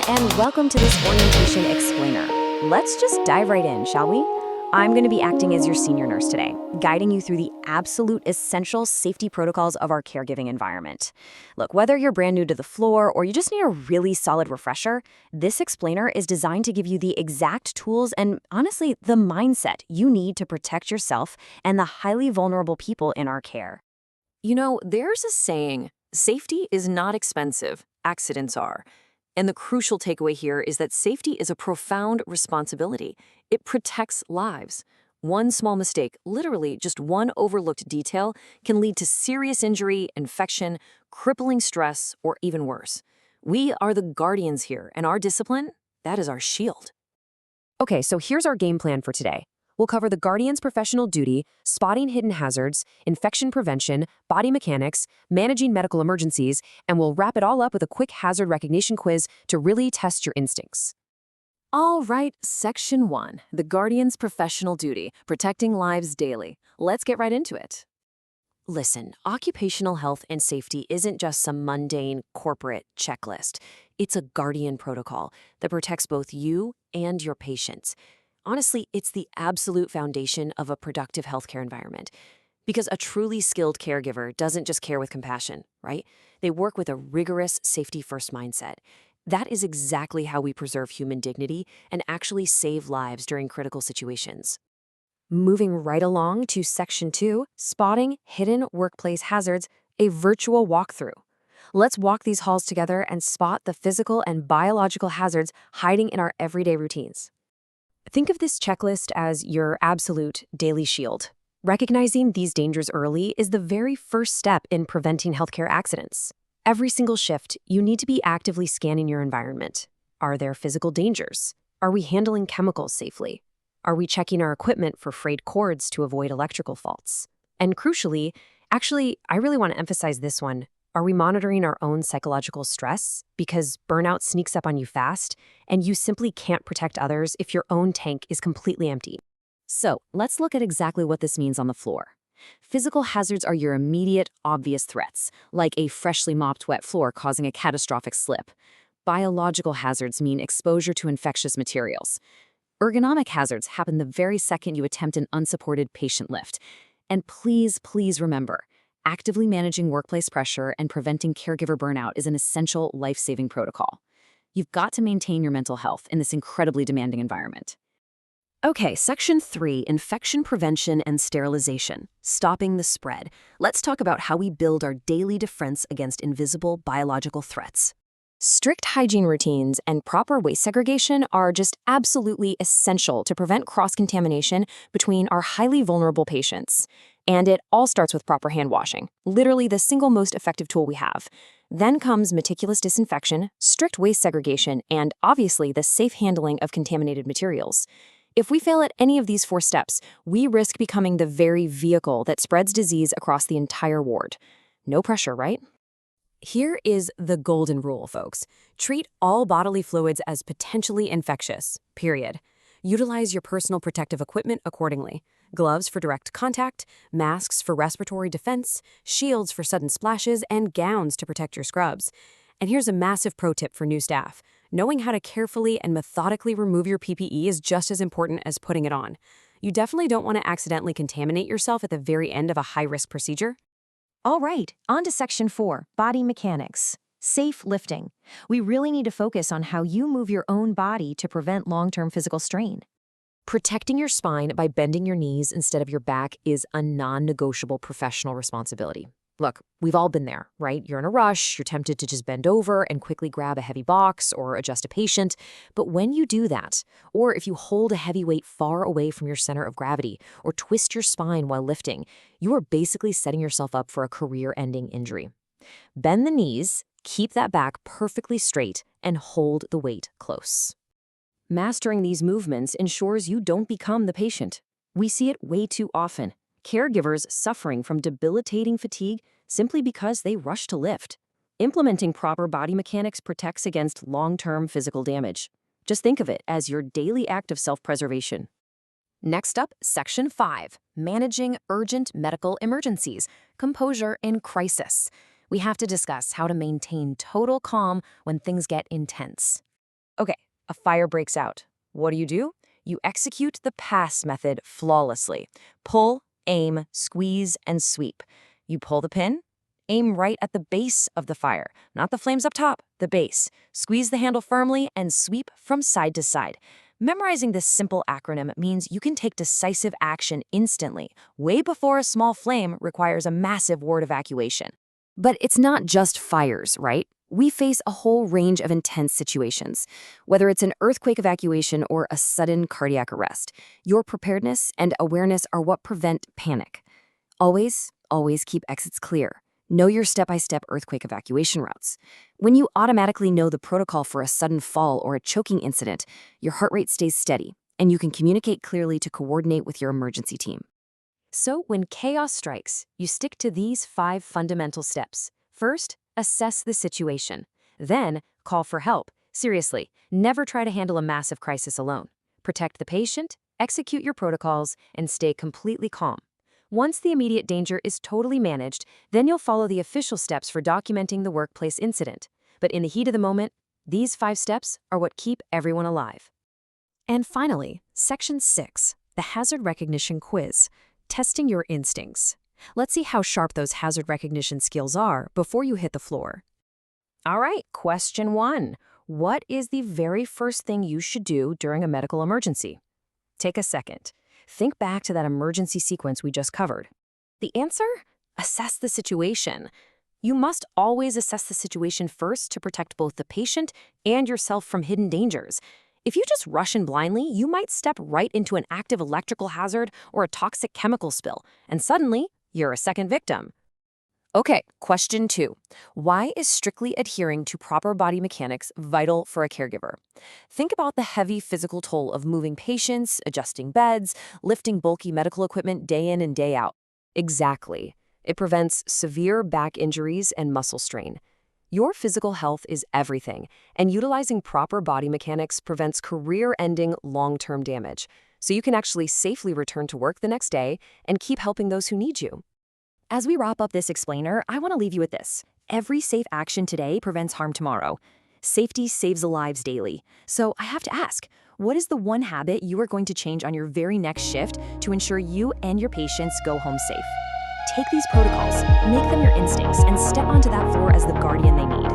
and welcome to this Orientation Explainer. Let's just dive right in, shall we? I'm going to be acting as your senior nurse today, guiding you through the absolute essential safety protocols of our caregiving environment. Look, whether you're brand new to the floor or you just need a really solid refresher, this explainer is designed to give you the exact tools and, honestly, the mindset you need to protect yourself and the highly vulnerable people in our care. You know, there's a saying, safety is not expensive, accidents are. And the crucial takeaway here is that safety is a profound responsibility. It protects lives. One small mistake, literally just one overlooked detail, can lead to serious injury, infection, crippling stress, or even worse. We are the guardians here, and our discipline, that is our shield. Okay, so here's our game plan for today. We'll cover the Guardian's professional duty, spotting hidden hazards, infection prevention, body mechanics, managing medical emergencies, and we'll wrap it all up with a quick hazard recognition quiz to really test your instincts. All right, Section 1, the Guardian's professional duty, protecting lives daily. Let's get right into it. Listen, occupational health and safety isn't just some mundane corporate checklist. It's a guardian protocol that protects both you and your patients. Honestly, it's the absolute foundation of a productive healthcare environment. Because a truly skilled caregiver doesn't just care with compassion, right? They work with a rigorous safety-first mindset. That is exactly how we preserve human dignity and actually save lives during critical situations. Moving right along to Section 2, Spotting Hidden Workplace Hazards, a virtual walkthrough. Let's walk these halls together and spot the physical and biological hazards hiding in our everyday routines. Think of this checklist as your absolute daily shield. Recognizing these dangers early is the very first step in preventing healthcare accidents. Every single shift, you need to be actively scanning your environment. Are there physical dangers? Are we handling chemicals safely? Are we checking our equipment for frayed cords to avoid electrical faults? And crucially, I really want to emphasize this one. Are we monitoring our own psychological stress? Because burnout sneaks up on you fast, and you simply can't protect others if your own tank is completely empty. So, let's look at exactly what this means on the floor. Physical hazards are your immediate, obvious threats, like a freshly mopped wet floor causing a catastrophic slip. Biological hazards mean exposure to infectious materials. Ergonomic hazards happen the very second you attempt an unsupported patient lift. And please remember, actively managing workplace pressure and preventing caregiver burnout is an essential life-saving protocol. You've got to maintain your mental health in this incredibly demanding environment. Okay, Section 3, Infection Prevention and Sterilization, Stopping the Spread. Let's talk about how we build our daily defense against invisible biological threats. Strict hygiene routines and proper waste segregation are just absolutely essential to prevent cross-contamination between our highly vulnerable patients. And it all starts with proper hand washing, literally the single most effective tool we have. Then comes meticulous disinfection, strict waste segregation, and obviously the safe handling of contaminated materials. If we fail at any of these 4 steps, we risk becoming the very vehicle that spreads disease across the entire ward. No pressure, right? Here is the golden rule, folks. Treat all bodily fluids as potentially infectious, period. Utilize your personal protective equipment accordingly. Gloves for direct contact, masks for respiratory defense, shields for sudden splashes, and gowns to protect your scrubs. And here's a massive pro tip for new staff. Knowing how to carefully and methodically remove your PPE is just as important as putting it on. You definitely don't want to accidentally contaminate yourself at the very end of a high-risk procedure. All right, on to Section 4, Body Mechanics. Safe lifting. We really need to focus on how you move your own body to prevent long-term physical strain. Protecting your spine by bending your knees instead of your back is a non-negotiable professional responsibility. Look, we've all been there, right? You're in a rush, you're tempted to just bend over and quickly grab a heavy box or adjust a patient. But when you do that, or if you hold a heavy weight far away from your center of gravity or twist your spine while lifting, you are basically setting yourself up for a career-ending injury. Bend the knees, keep that back perfectly straight, and hold the weight close. Mastering these movements ensures you don't become the patient. We see it way too often. Caregivers suffering from debilitating fatigue simply because they rush to lift. Implementing proper body mechanics protects against long-term physical damage. Just think of it as your daily act of self-preservation. Next up, Section 5, Managing Urgent Medical Emergencies, Composure in Crisis. We have to discuss how to maintain total calm when things get intense. Okay, a fire breaks out. What do? You execute the pass method flawlessly. Pull, aim, squeeze, and sweep. You pull the pin, aim right at the base of the fire, not the flames up top, the base. Squeeze the handle firmly and sweep from side to side. Memorizing this simple acronym means you can take decisive action instantly, way before a small flame requires a massive ward evacuation. But it's not just fires, right? We face a whole range of intense situations. Whether it's an earthquake evacuation or a sudden cardiac arrest, your preparedness and awareness are what prevent panic. Always keep exits clear. Know your step-by-step earthquake evacuation routes. When you automatically know the protocol for a sudden fall or a choking incident, your heart rate stays steady, and you can communicate clearly to coordinate with your emergency team. So when chaos strikes, you stick to these 5 fundamental steps. First, assess the situation. Then, call for help. Seriously, never try to handle a massive crisis alone. Protect the patient, execute your protocols, and stay completely calm. Once the immediate danger is totally managed, then you'll follow the official steps for documenting the workplace incident. But in the heat of the moment, these 5 steps are what keep everyone alive. And finally, Section 6, the Hazard Recognition Quiz, testing your instincts. Let's see how sharp those hazard recognition skills are before you hit the floor. All right, question 1. What is the very first thing you should do during a medical emergency? Take a second. Think back to that emergency sequence we just covered. The answer? Assess the situation. You must always assess the situation first to protect both the patient and yourself from hidden dangers. If you just rush in blindly, you might step right into an active electrical hazard or a toxic chemical spill, and suddenly, you're a second victim. Okay, question 2. Why is strictly adhering to proper body mechanics vital for a caregiver? Think about the heavy physical toll of moving patients, adjusting beds, lifting bulky medical equipment day in and day out. Exactly. It prevents severe back injuries and muscle strain. Your physical health is everything, and utilizing proper body mechanics prevents career-ending long-term damage, so you can actually safely return to work the next day and keep helping those who need you. As we wrap up this explainer, I want to leave you with this. Every safe action today prevents harm tomorrow. Safety saves lives daily. So I have to ask, what is the one habit you are going to change on your very next shift to ensure you and your patients go home safe? Take these protocols, make them your instincts, and step onto that floor as the guardian they need.